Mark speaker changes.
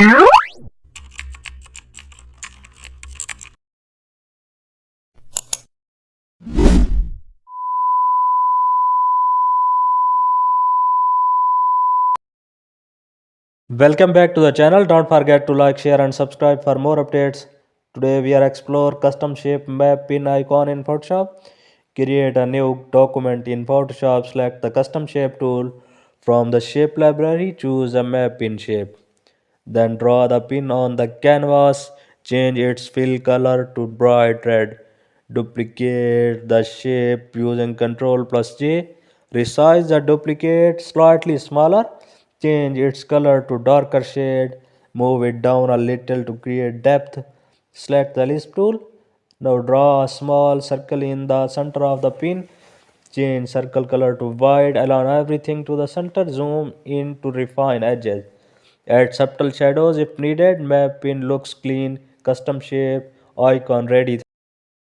Speaker 1: Welcome back to the channel. Don't forget to like, share and subscribe for more updates. Today we are explore custom shape map pin icon in Photoshop. Create a new document in Photoshop. Select the custom shape tool. From the shape library, choose a map pin shape. Then draw the pin on the canvas. Change its fill color to bright red. Duplicate the shape using Ctrl plus J. Resize the duplicate slightly smaller. Change its color to darker shade. Move it down a little to create depth. Select the lisp tool. Now draw a small circle in the center of the pin. Change circle color to white. Align everything to the center. Zoom in to refine edges. Add subtle shadows if needed. Map pin looks clean. Custom shape icon ready.